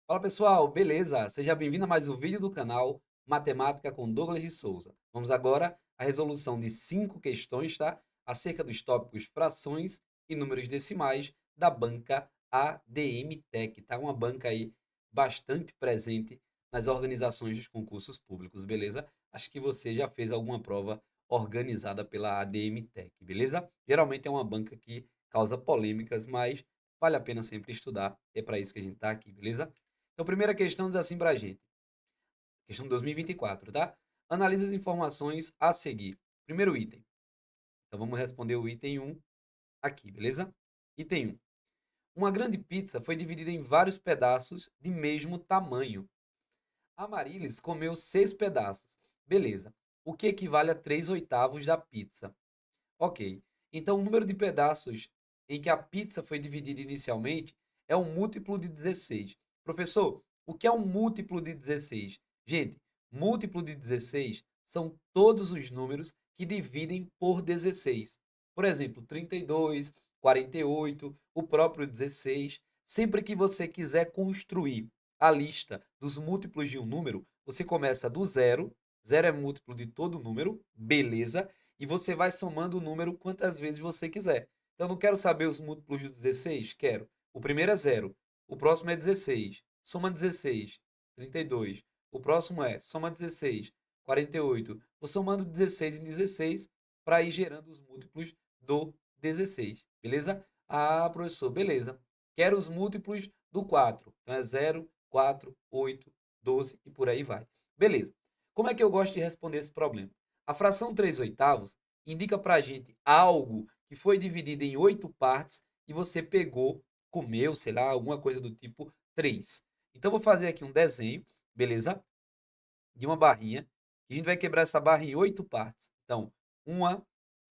Fala pessoal, beleza? Seja bem-vindo a mais um vídeo do canal Matemática com Douglas de Souza. Vamos agora à resolução de 5 questões, tá? Acerca dos tópicos frações e números decimais da banca ADM Tech, tá? Uma banca aí bastante presente nas organizações dos concursos públicos, beleza? Acho que você já fez alguma prova organizada pela ADM Tech, beleza? Geralmente é uma banca que causa polêmicas, mas vale a pena sempre estudar. É para isso que a gente está aqui, beleza? Então, primeira questão diz assim para a gente. Questão de 2024, tá? Analise as informações a seguir. Primeiro item. Então, vamos responder o item 1 aqui, beleza? Item 1. Uma grande pizza foi dividida em vários pedaços de mesmo tamanho. A Marilis comeu 6 pedaços. Beleza. O que equivale a 3/8 da pizza? Ok. Então, o número de pedaços em que a pizza foi dividida inicialmente é um múltiplo de 16. Professor, o que é um múltiplo de 16? Gente, múltiplo de 16 são todos os números que dividem por 16. Por exemplo, 32, 48, o próprio 16. Sempre que você quiser construir a lista dos múltiplos de um número, você começa do zero. Zero é múltiplo de todo número, beleza? E você vai somando o número quantas vezes você quiser. Então, não quero saber os múltiplos de 16? Quero. O primeiro é zero, o próximo é 16, soma 16, 32. O próximo é soma 16, 48. Vou somando 16 em 16 para ir gerando os múltiplos do 16, beleza? Ah, professor, beleza. Quero os múltiplos do 4. Então é 0, 4, 8, 12 e por aí vai. Beleza. Como é que eu gosto de responder esse problema? A fração 3/8 indica para a gente algo que foi dividido em 8 partes e você pegou, comeu, sei lá, alguma coisa do tipo 3. Então, vou fazer aqui um desenho, beleza? De uma barrinha. E a gente vai quebrar essa barra em 8 partes. Então, uma,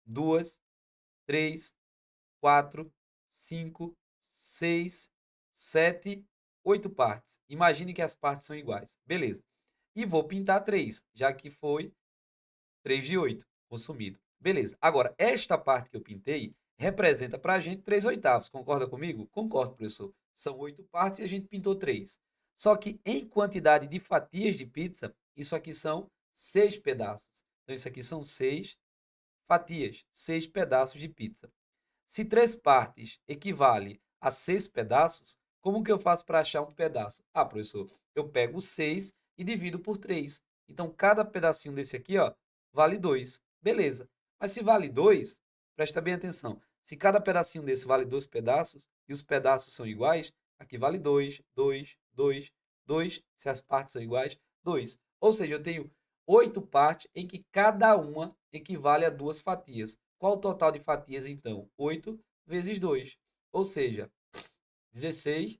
duas, três, 4, 5, 6, 7, 8 partes. Imagine que as partes são iguais. Beleza. E vou pintar 3, já que foi 3 de 8 consumido. Beleza. Agora, esta parte que eu pintei representa para a gente 3/8. Concorda comigo? Concordo, professor. São 8 partes e a gente pintou 3. Só que em quantidade de fatias de pizza, isso aqui são 6 pedaços. Então, isso aqui são 6 fatias, 6 pedaços de pizza. Se 3 partes equivale a 6 pedaços, como que eu faço para achar um pedaço? Ah, professor, eu pego 6 e divido por 3. Então, cada pedacinho desse aqui, ó, vale 2. Beleza. Mas se vale 2, presta bem atenção. Se cada pedacinho desse vale 2 pedaços e os pedaços são iguais, aqui vale 2, 2, 2, 2. Se as partes são iguais, 2. Ou seja, eu tenho 8 partes em que cada uma equivale a 2 fatias. Qual o total de fatias, então? 8 vezes 2. Ou seja, 16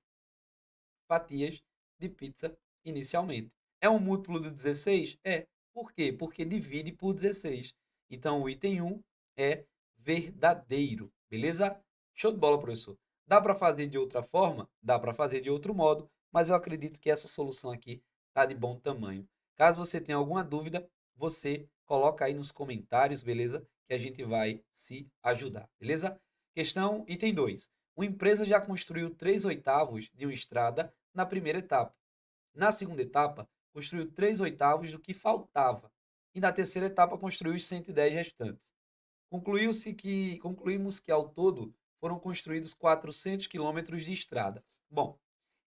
fatias de pizza inicialmente. É um múltiplo de 16? É. Por quê? Porque divide por 16. Então, o item 1 é verdadeiro. Beleza? Show de bola, professor. Dá para fazer de outra forma? Dá para fazer de outro modo, mas eu acredito que essa solução aqui está de bom tamanho. Caso você tenha alguma dúvida, você coloca aí nos comentários, beleza? Que a gente vai se ajudar, beleza? Questão item 2. Uma empresa já construiu 3/8 de uma estrada na primeira etapa. Na segunda etapa, construiu 3/8 do que faltava. E na terceira etapa, construiu os 110 restantes. Concluímos que ao todo foram construídos 400 quilômetros de estrada. Bom,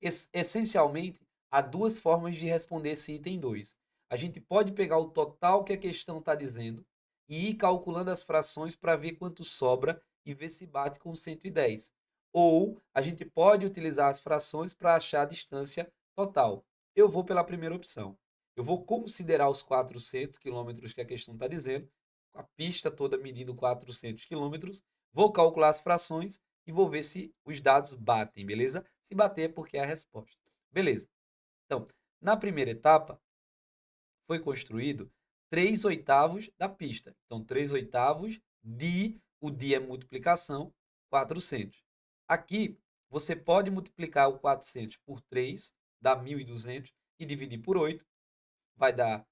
essencialmente, há duas formas de responder esse item 2. A gente pode pegar o total que a questão está dizendo e ir calculando as frações para ver quanto sobra e ver se bate com 110. Ou a gente pode utilizar as frações para achar a distância total. Eu vou pela primeira opção. Eu vou considerar os 400 quilômetros que a questão está dizendo, a pista toda medindo 400 quilômetros, vou calcular as frações e vou ver se os dados batem, beleza? Se bater é porque é a resposta. Beleza. Então, na primeira etapa, foi construído 3/8 da pista. Então, 3/8 de, o de é multiplicação, 400. Aqui, você pode multiplicar o 400 por 3, dá 1.200, e dividir por 8, vai dar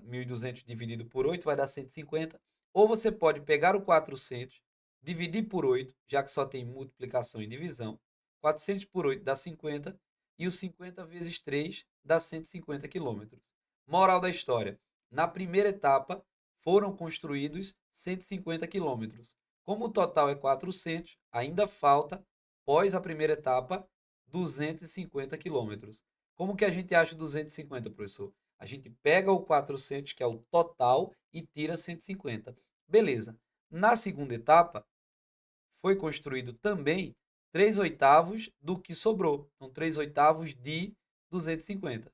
1.200 dividido por 8 vai dar 150. Ou você pode pegar o 400, dividir por 8, já que só tem multiplicação e divisão. 400 por 8 dá 50. e o 50 vezes 3 dá 150 quilômetros. Moral da história: na primeira etapa foram construídos 150 quilômetros. Como o total é 400, ainda falta, pós a primeira etapa, 250 quilômetros. Como que a gente acha 250, professor? A gente pega o 400, que é o total, e tira 150. Beleza. Na segunda etapa, foi construído também 3 oitavos do que sobrou. Então, 3 oitavos de 250.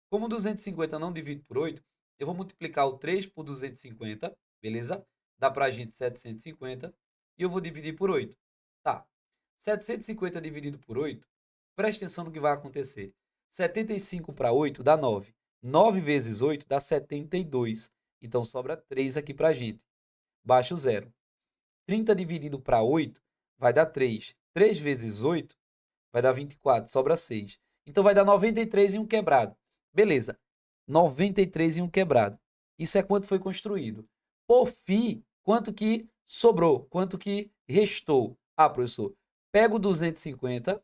Como 250 não divide por 8, eu vou multiplicar o 3 por 250, beleza? Dá pra gente 750. E eu vou dividir por 8. Tá. 750 dividido por 8, presta atenção no que vai acontecer. 75 para 8 dá 9. 9 vezes 8 dá 72. Então, sobra 3 aqui pra gente. Baixa o zero. 30 dividido para 8 vai dar 3. 3 vezes 8 vai dar 24, sobra 6. Então vai dar 93 e um quebrado. Beleza. 93 e um quebrado. Isso é quanto foi construído. Por fim, quanto que sobrou? Quanto que restou? Ah, professor, pego 250,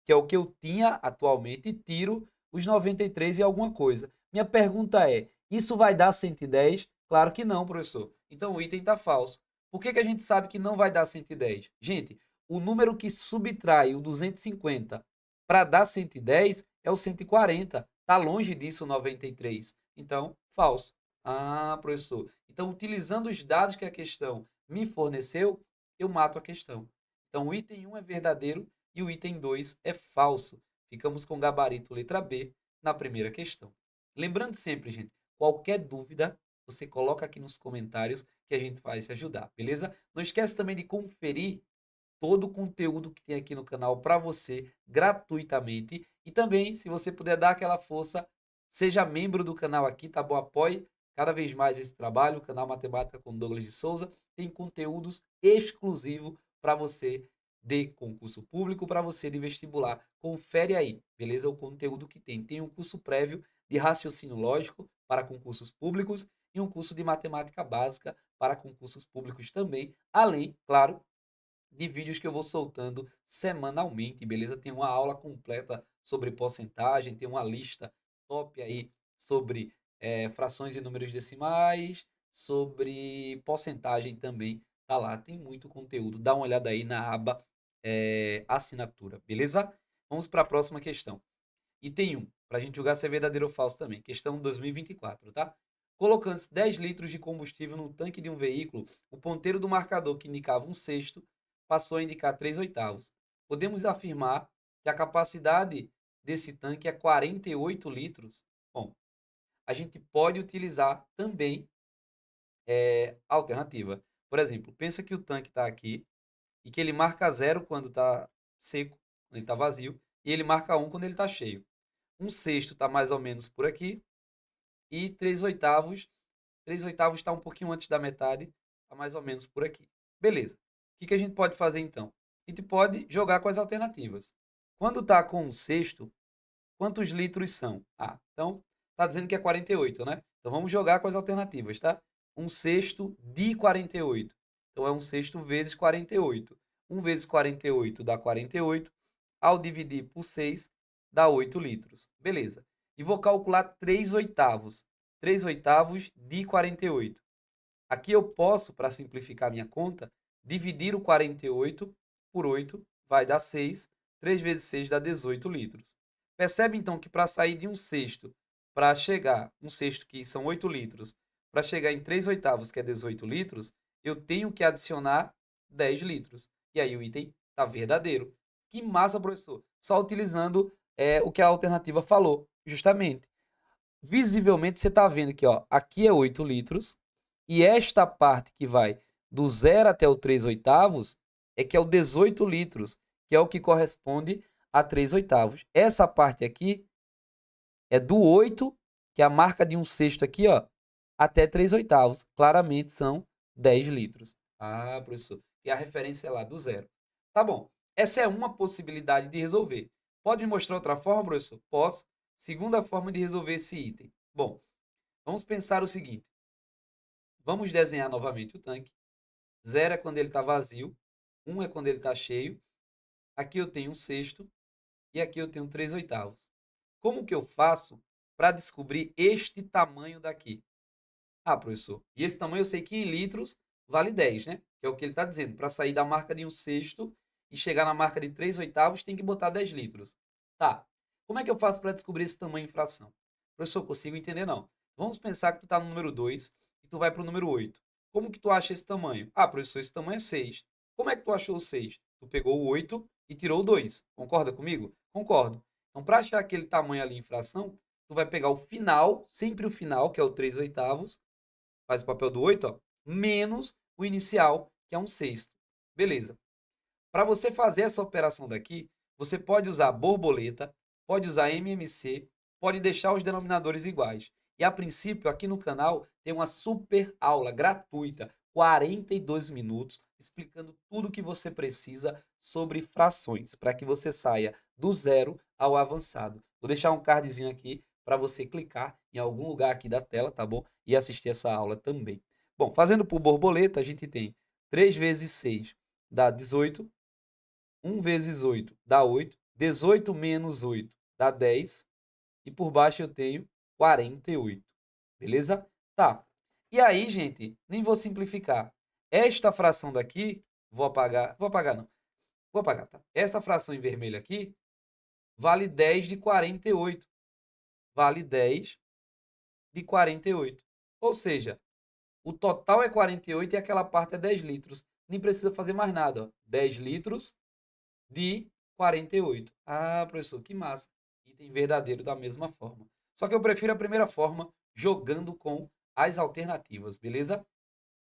que é o que eu tinha atualmente, e tiro os 93 e alguma coisa. Minha pergunta é, isso vai dar 110? Claro que não, professor. Então o item está falso. Por que a gente sabe que não vai dar 110? Gente, o número que subtrai o 250 para dar 110 é o 140. Está longe disso o 93. Então, falso. Ah, professor. Então, utilizando os dados que a questão me forneceu, eu mato a questão. Então, o item 1 é verdadeiro e o item 2 é falso. Ficamos com gabarito letra B na primeira questão. Lembrando sempre, gente, qualquer dúvida, você coloca aqui nos comentários que a gente vai se ajudar, beleza? Não esquece também de conferir todo o conteúdo que tem aqui no canal para você gratuitamente. E também, se você puder dar aquela força, seja membro do canal aqui, tá bom? Apoie cada vez mais esse trabalho. O canal Matemática com Douglas de Souza tem conteúdos exclusivos para você de concurso público, para você de vestibular. Confere aí, beleza? O conteúdo que tem. Tem um curso prévio de raciocínio lógico para concursos públicos e um curso de matemática básica para concursos públicos também, além, claro, de vídeos que eu vou soltando semanalmente, beleza? Tem uma aula completa sobre porcentagem, tem uma lista top aí sobre frações e números decimais, sobre porcentagem também, tá lá, tem muito conteúdo. Dá uma olhada aí na aba assinatura, beleza? Vamos para a próxima questão. Item 1, para a gente julgar se é verdadeiro ou falso também. Questão 2024, tá? Colocando-se 10 litros de combustível no tanque de um veículo, o ponteiro do marcador que indicava um sexto passou a indicar 3 oitavos. Podemos afirmar que a capacidade desse tanque é 48 litros? Bom, a gente pode utilizar também a alternativa. Por exemplo, pensa que o tanque está aqui e que ele marca 0 quando está seco, quando ele está vazio, e ele marca 1 quando ele está cheio. Um sexto está mais ou menos por aqui, e 3 oitavos está um pouquinho antes da metade, está mais ou menos por aqui. Beleza. O que a gente pode fazer então? A gente pode jogar com as alternativas. Quando está com um sexto, quantos litros são? Ah, então está dizendo que é 48, né? Então vamos jogar com as alternativas, tá? Um sexto de 48. Então é um sexto vezes 48. 1 vezes 48 dá 48. Ao dividir por 6, dá 8 litros. Beleza. E vou calcular 3 oitavos. 3 oitavos de 48. Aqui eu posso, para simplificar minha conta, dividir o 48 por 8, vai dar 6. 3 vezes 6 dá 18 litros. Percebe então que para sair de um sexto, para chegar, um sexto que são 8 litros, para chegar em 3 oitavos, que é 18 litros, eu tenho que adicionar 10 litros. E aí o item está verdadeiro. Que massa, professor! Só utilizando o que a alternativa falou, justamente. Visivelmente você está vendo que ó, aqui é 8 litros, e esta parte que vai do 0 até o 3 oitavos é que é o 18 litros, que é o que corresponde a 3 oitavos. Essa parte aqui é do 8, que é a marca de um sexto aqui, ó, até 3 oitavos. Claramente são 10 litros. Ah, professor, e a referência é lá do 0. Tá bom, essa é uma possibilidade de resolver. Pode me mostrar outra forma, professor? Posso. Segunda forma de resolver esse item. Bom, vamos pensar o seguinte. Vamos desenhar novamente o tanque. 0 é quando ele está vazio. 1 é quando ele está cheio. Aqui eu tenho um sexto. e aqui eu tenho 3/8. Como que eu faço para descobrir este tamanho daqui? Ah, professor, e esse tamanho eu sei que em litros vale 10, né? Que é o que ele está dizendo. Para sair da marca de 1/6 e chegar na marca de 3/8, tem que botar 10 litros. Tá. Como é que eu faço para descobrir esse tamanho em fração? Professor, consigo entender não. Vamos pensar que tu está no número 2 e tu vai para o número 8. Como que tu acha esse tamanho? Ah, professor, esse tamanho é 6. Como é que tu achou o 6? Tu pegou o 8 e tirou o 2. Concorda comigo? Concordo. Então, para achar aquele tamanho ali em fração, tu vai pegar o final, sempre o final, que é o 3/8, faz o papel do 8, ó, menos o inicial, que é 1/6. Beleza. Para você fazer essa operação daqui, você pode usar borboleta, pode usar MMC, pode deixar os denominadores iguais. E a princípio, aqui no canal, tem uma super aula gratuita, 42 minutos, explicando tudo o que você precisa sobre frações, para que você saia do zero ao avançado. Vou deixar um cardzinho aqui para você clicar em algum lugar aqui da tela, tá bom? E assistir essa aula também. Bom, fazendo por borboleta, a gente tem 3 vezes 6 dá 18, 1 vezes 8 dá 8, 18 menos 8 dá 10, e por baixo eu tenho 48. Beleza? Tá. E aí, gente, nem vou simplificar. Esta fração daqui, vou apagar não, vou apagar, tá? Essa fração em vermelho aqui vale 10 de 48. Vale 10 de 48. Ou seja, o total é 48 e aquela parte é 10 litros. Nem precisa fazer mais nada, ó. 10 litros de 48. Ah, professor, que massa. Item verdadeiro da mesma forma. Só que eu prefiro a primeira forma, jogando com as alternativas, beleza?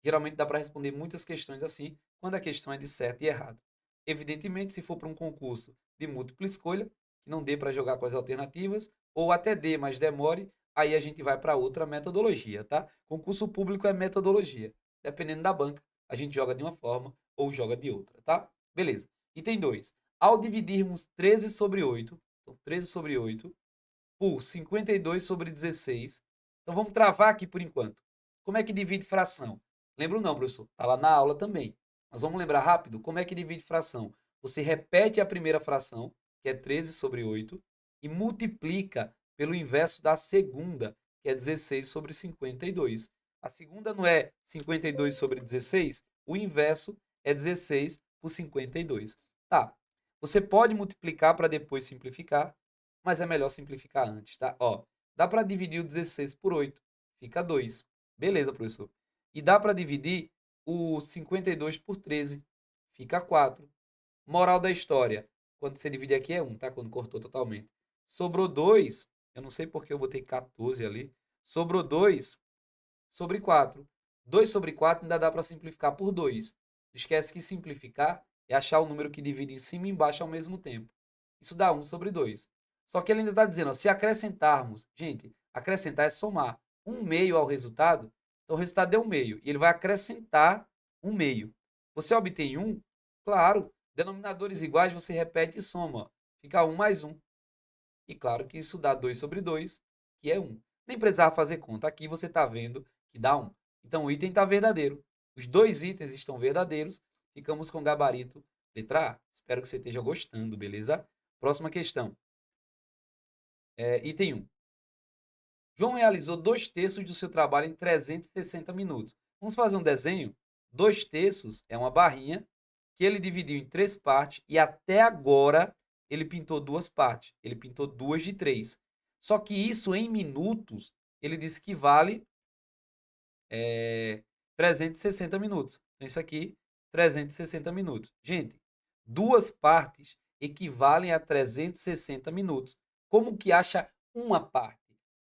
Geralmente dá para responder muitas questões assim, quando a questão é de certo e errado. Evidentemente, se for para um concurso de múltipla escolha, que não dê para jogar com as alternativas, ou até dê, mas demore, aí a gente vai para outra metodologia, tá? Concurso público é metodologia. Dependendo da banca, a gente joga de uma forma ou joga de outra, tá? Beleza. Item 2. Ao dividirmos 13 sobre 8, então 13 sobre 8, por 52 sobre 16. Então vamos travar aqui por enquanto. Como é que divide fração? Lembro não, professor. Está lá na aula também. Mas vamos lembrar rápido como é que divide fração. Você repete a primeira fração, que é 13 sobre 8, e multiplica pelo inverso da segunda, que é 16 sobre 52. A segunda não é 52 sobre 16? O inverso é 16 por 52. Tá. Você pode multiplicar para depois simplificar, mas é melhor simplificar antes, tá? Ó, dá para dividir o 16 por 8, fica 2. Beleza, professor. E dá para dividir o 52 por 13, fica 4. Moral da história, quando você divide aqui é 1, tá? Quando cortou totalmente. Sobrou 2, eu não sei porque eu botei 14 ali. Sobrou 2 sobre 4. 2 sobre 4 ainda dá para simplificar por 2. Esquece que simplificar é achar o número que divide em cima e embaixo ao mesmo tempo. Isso dá 1 sobre 2. Só que ele ainda está dizendo, ó, se acrescentarmos, gente, acrescentar é somar 1/2 ao resultado, então o resultado é 1/2, e ele vai acrescentar 1/2. Você obtém 1? Claro, denominadores iguais você repete e soma, ó. Fica 1 mais 1. E claro que isso dá 2 sobre 2, que é 1. Nem precisava fazer conta, aqui você está vendo que dá 1. Então o item está verdadeiro. Os dois itens estão verdadeiros, ficamos com gabarito letra A. Espero que você esteja gostando, beleza? Próxima questão. Item 1. João realizou 2/3 do seu trabalho em 360 minutos. Vamos fazer um desenho? 2/3 é uma barrinha que ele dividiu em 3 partes e até agora ele pintou 2 partes. Ele pintou 2 de 3. Só que isso em minutos, ele disse que vale 360 minutos. Então isso aqui, 360 minutos. Gente, 2 partes equivalem a 360 minutos. Como que acha uma parte?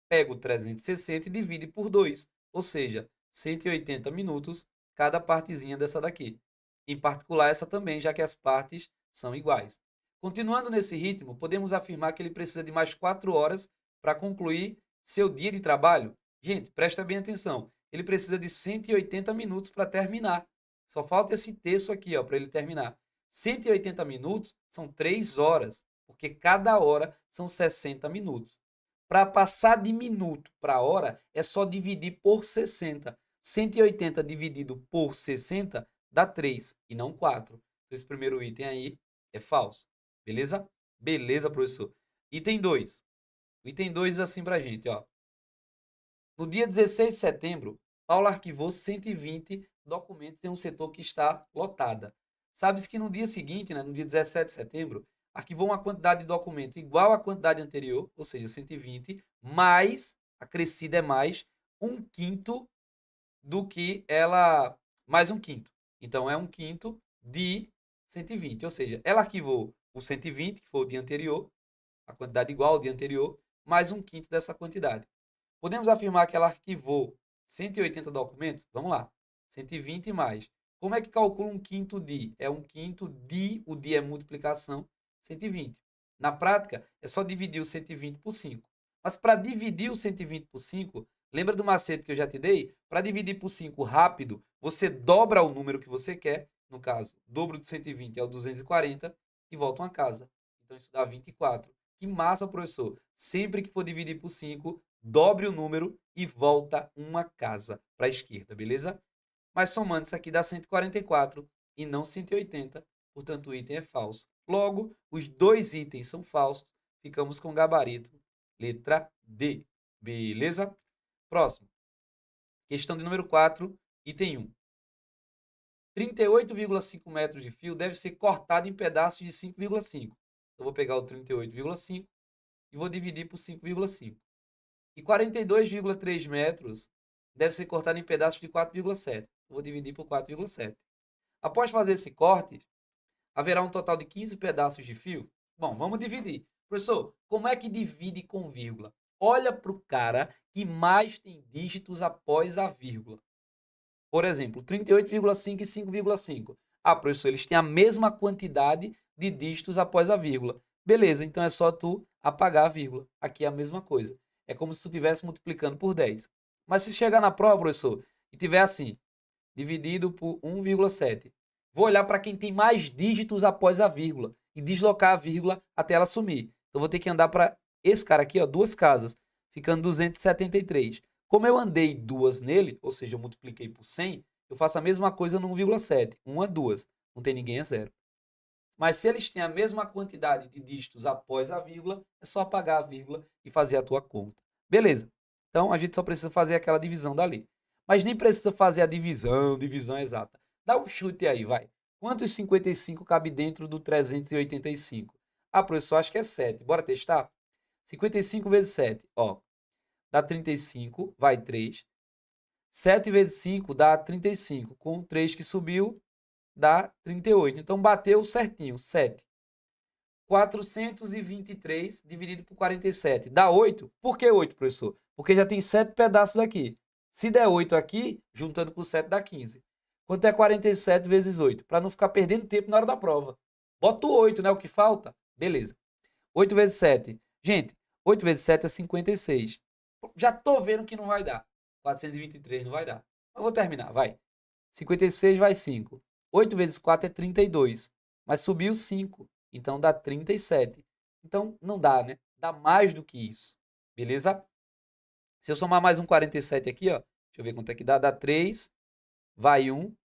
Pega o 360 e divide por 2, ou seja, 180 minutos cada partezinha dessa daqui. Em particular essa também, já que as partes são iguais. Continuando nesse ritmo, podemos afirmar que ele precisa de mais 4 horas para concluir seu dia de trabalho? Gente, presta bem atenção. Ele precisa de 180 minutos para terminar. Só falta esse terço aqui, ó, para ele terminar. 180 minutos são 3 horas, porque cada hora são 60 minutos. Para passar de minuto para hora, é só dividir por 60. 180 dividido por 60 dá 3 e não 4. Então, esse primeiro item aí é falso. Beleza? Beleza, professor? Item 2. O item 2 diz assim pra gente, ó. No dia 16 de setembro, Paula arquivou 120 documentos em um setor que está lotada. Sabe-se que no dia seguinte, né, no dia 17 de setembro, arquivou uma quantidade de documento igual à quantidade anterior, ou seja, 120, mais, acrescida é mais, um quinto do que ela, mais um quinto. Então, é um quinto de 120, ou seja, ela arquivou o 120, que foi o dia anterior, a quantidade igual ao dia anterior, mais um quinto dessa quantidade. Podemos afirmar que ela arquivou 180 documentos? Vamos lá. 120 mais. Como é que calcula um quinto de? É um quinto de, o de é multiplicação, 120. Na prática, é só dividir o 120 por 5. Mas para dividir o 120 por 5, lembra do macete que eu já te dei? Para dividir por 5 rápido, você dobra o número que você quer. No caso, o dobro de 120 é o 240 e volta uma casa. Então, isso dá 24. Que massa, professor. Sempre que for dividir por 5, dobre o número e volta uma casa para a esquerda, beleza? Mas somando isso aqui dá 144 e não 180, portanto o item é falso. Logo, os dois itens são falsos, ficamos com o gabarito letra D, beleza? Próximo, questão de número 4, item 1. 38,5 metros de fio deve ser cortado em pedaços de 5,5. Eu vou pegar o 38,5 e vou dividir por 5,5. E 42,3 metros deve ser cortado em pedaços de 4,7. Vou dividir por 4,7. Após fazer esse corte, haverá um total de 15 pedaços de fio. Bom, vamos dividir. Professor, como é que divide com vírgula? Olha para o cara que mais tem dígitos após a vírgula. Por exemplo, 38,5 e 5,5. Ah, professor, eles têm a mesma quantidade de dígitos após a vírgula. Beleza, então é só tu apagar a vírgula. Aqui é a mesma coisa. É como se tu estivesse multiplicando por 10. Mas se chegar na prova, professor, e tiver assim, dividido por 1,7, vou olhar para quem tem mais dígitos após a vírgula e deslocar a vírgula até ela sumir. Então vou ter que andar para esse cara aqui, ó, duas casas, ficando 273. Como eu andei duas nele, ou seja, eu multipliquei por 100, eu faço a mesma coisa no 1,7. Uma, duas. Não tem ninguém, é zero. Mas se eles têm a mesma quantidade de dígitos após a vírgula, é só apagar a vírgula e fazer a tua conta. Beleza. Então, a gente só precisa fazer aquela divisão dali. Mas nem precisa fazer a divisão exata. Dá um chute aí, vai. Quantos 55 cabe dentro do 385? Ah, professor, acho que é 7. Bora testar? 55 vezes 7, ó. Dá 35, vai 3. 7 vezes 5 dá 35. Com 3 que subiu, dá 38. Então, bateu certinho, 7. 423 dividido por 47. Dá 8. Por que 8, professor? Porque já tem 7 pedaços aqui. Se der 8 aqui, juntando com 7 dá 15. Quanto é 47 vezes 8? Para não ficar perdendo tempo na hora da prova. Bota o 8, né? O que falta? Beleza. 8 vezes 7. Gente, 8 vezes 7 é 56. Já tô vendo que não vai dar. 423 não vai dar. Mas vou terminar, vai. 56 vai 5. 8 vezes 4 é 32. Mas subiu 5. Então dá 37. Então não dá, né? Dá mais do que isso. Beleza? Se eu somar mais um 47 aqui, ó. Deixa eu ver quanto é que dá. Dá 3, vai 1,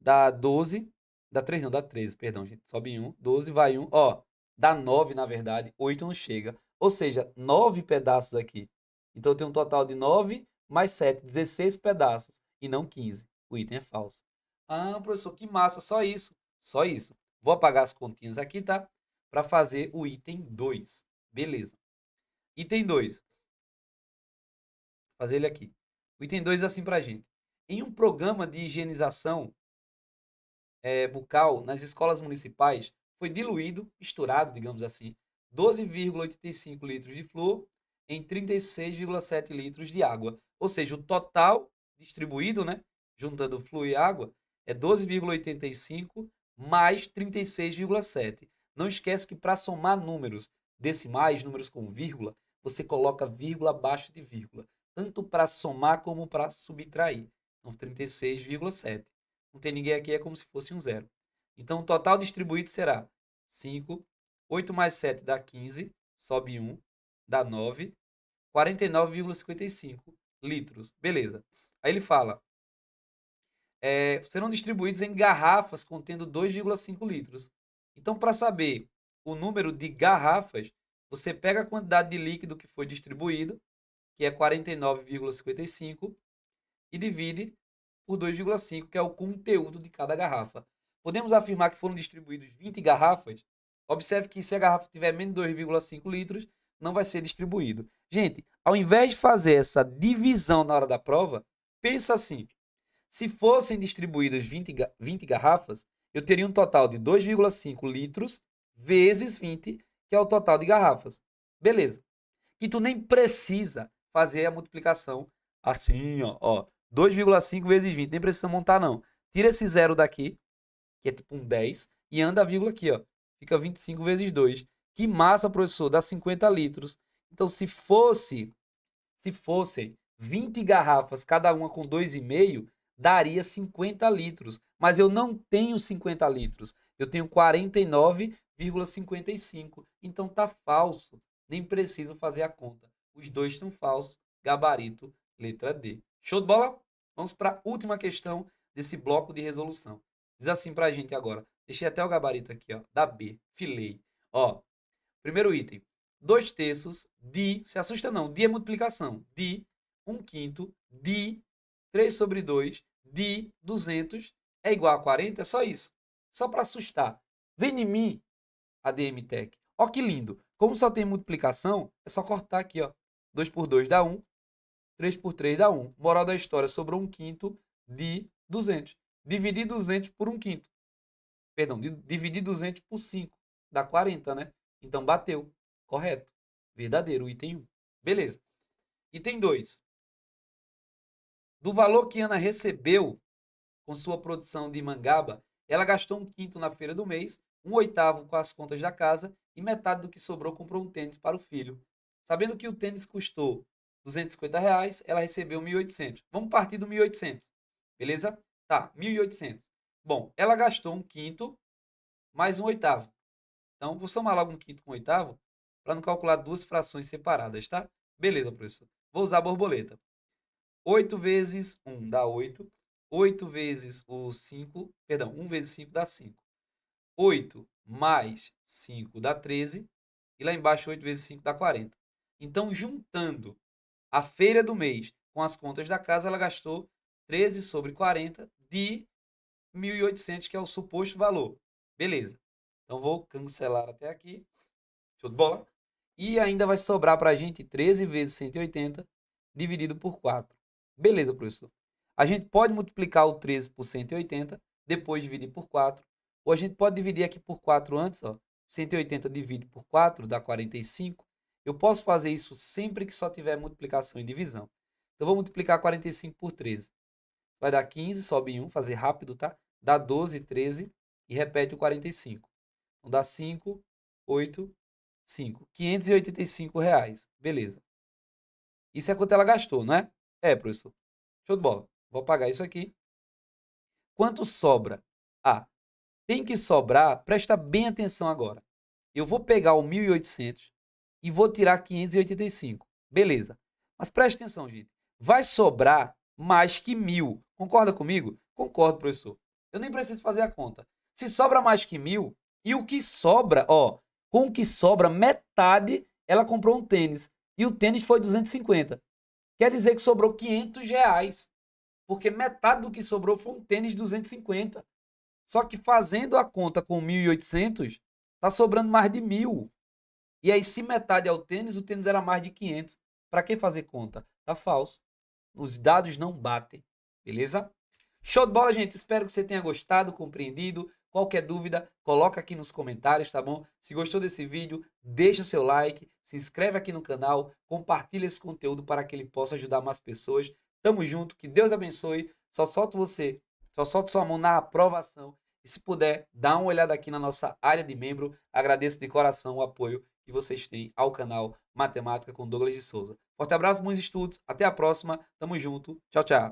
dá 12. Dá 3 não, dá 13, perdão, gente. Sobe 1, 12, vai 1. Ó, dá 9 na verdade. 8 não chega. Ou seja, 9 pedaços aqui. Então eu tenho um total de 9 mais 7, 16 pedaços. E não 15. O item é falso. Ah, professor, que massa, só isso. Só isso. Vou apagar as continhas aqui, tá? Para fazer o item 2. Beleza. Item 2. Vou fazer ele aqui. O item 2 é assim pra gente. Em um programa de higienização bucal nas escolas municipais, foi diluído, misturado, digamos assim, 12,85 litros de flúor em 36,7 litros de água. Ou seja, o total distribuído, né, juntando flúor e água, é 12,85 mais 36,7. Não esquece que para somar números decimais, números com vírgula, você coloca vírgula abaixo de vírgula, tanto para somar como para subtrair. Então, 36,7. Não tem ninguém aqui, é como se fosse um zero. Então, o total distribuído será 5, 8 mais 7 dá 15, sobe 1, dá 9, 49,55 litros. Beleza. Aí ele fala, serão distribuídos em garrafas contendo 2,5 litros. Então, para saber o número de garrafas, você pega a quantidade de líquido que foi distribuído, que é 49,55, e divide por 2,5, que é o conteúdo de cada garrafa. Podemos afirmar que foram distribuídos 20 garrafas? Observe que se a garrafa tiver menos de 2,5 litros, não vai ser distribuído. Gente, ao invés de fazer essa divisão na hora da prova, pensa assim: se fossem distribuídas 20 garrafas, eu teria um total de 2,5 litros vezes 20, que é o total de garrafas. Beleza. Que tu nem precisa fazer a multiplicação assim, ó. 2,5 vezes 20, nem precisa montar não. Tira esse zero daqui, que é tipo um 10, e anda a vírgula aqui, ó. Fica 25 vezes 2. Que massa, professor, dá 50 litros. Então, se fossem 20 garrafas, cada uma com 2,5, daria 50 litros. Mas eu não tenho 50 litros. Eu tenho 49,55. Então tá falso. Nem preciso fazer a conta. Os dois estão falsos. Gabarito, letra D. Show de bola? Vamos para a última questão desse bloco de resolução. Diz assim para a gente agora. Deixei até o gabarito aqui, ó, da B. Filei. Ó, primeiro item. 2/3 de, se assusta não, de é multiplicação, de 1/5 de 3/2 de 200 é igual a 40, é só isso. Só para assustar. Vem em mim, ADM Tech. Ó que lindo. Como só tem multiplicação, é só cortar aqui, ó. 2 por 2 dá 1, 3 por 3 dá 1. Moral da história, sobrou 1/5 de 200. Dividir 200 por 1/5. Perdão, dividir 200 por 5. Dá 40, né? Então bateu. Correto. Verdadeiro, item 1. Beleza. Item 2. Do valor que Ana recebeu com sua produção de mangaba, ela gastou 1/5 na feira do mês, 1/8 com as contas da casa e metade do que sobrou comprou um tênis para o filho. Sabendo que o tênis custou R$ 250, ela recebeu 1.800. Vamos partir do 1.800. Beleza? Tá, 1.800. Bom, ela gastou 1/5 mais 1/8. Então, vou somar logo 1/5 com 1/8 para não calcular duas frações separadas, tá? Beleza, professor. Vou usar a borboleta. 8 vezes 1 dá 8. 8 vezes o 5, perdão, 1 vezes 5 dá 5. 8 mais 5 dá 13. E lá embaixo, 8 vezes 5 dá 40. Então, juntando a feira do mês com as contas da casa, ela gastou 13 sobre 40 de 1.800, que é o suposto valor. Beleza. Então, vou cancelar até aqui. Show de bola? E ainda vai sobrar para a gente 13 vezes 180 dividido por 4. Beleza, professor. A gente pode multiplicar o 13 por 180, depois dividir por 4. Ou a gente pode dividir aqui por 4 antes. Ó. 180 divide por 4 dá 45. Eu posso fazer isso sempre que só tiver multiplicação e divisão. Então, vou multiplicar 45 por 13. Vai dar 15, sobe 1, fazer rápido, tá? Dá 12, 13 e repete o 45. Então, dá 5, 8, 5. R$ 585. Beleza. Isso é quanto ela gastou, não é? É, professor. Show de bola. Vou apagar isso aqui. Quanto sobra? Ah, tem que sobrar, presta bem atenção agora. Eu vou pegar o 1.800 e vou tirar 585. Beleza. Mas preste atenção, gente. Vai sobrar mais que 1.000. Concorda comigo? Concordo, professor. Eu nem preciso fazer a conta. Se sobra mais que 1.000, e o que sobra, ó, com o que sobra, metade ela comprou um tênis. E o tênis foi 250. Quer dizer que sobrou R$ 500. Porque metade do que sobrou foi um tênis de 250. Só que fazendo a conta com 1.800, tá sobrando mais de 1.000. E aí, se metade é o tênis era mais de 500. Para que fazer conta? Tá falso. Os dados não batem. Beleza? Show de bola, gente. Espero que você tenha gostado, compreendido. Qualquer dúvida, coloca aqui nos comentários, tá bom? Se gostou desse vídeo, deixa seu like, se inscreve aqui no canal, compartilha esse conteúdo para que ele possa ajudar mais pessoas. Tamo junto, que Deus abençoe. Só solto sua mão na aprovação. E se puder, dá uma olhada aqui na nossa área de membro. Agradeço de coração o apoio que vocês têm ao canal Matemática com Douglas de Souza. Forte abraço, bons estudos. Até a próxima. Tamo junto. Tchau, tchau.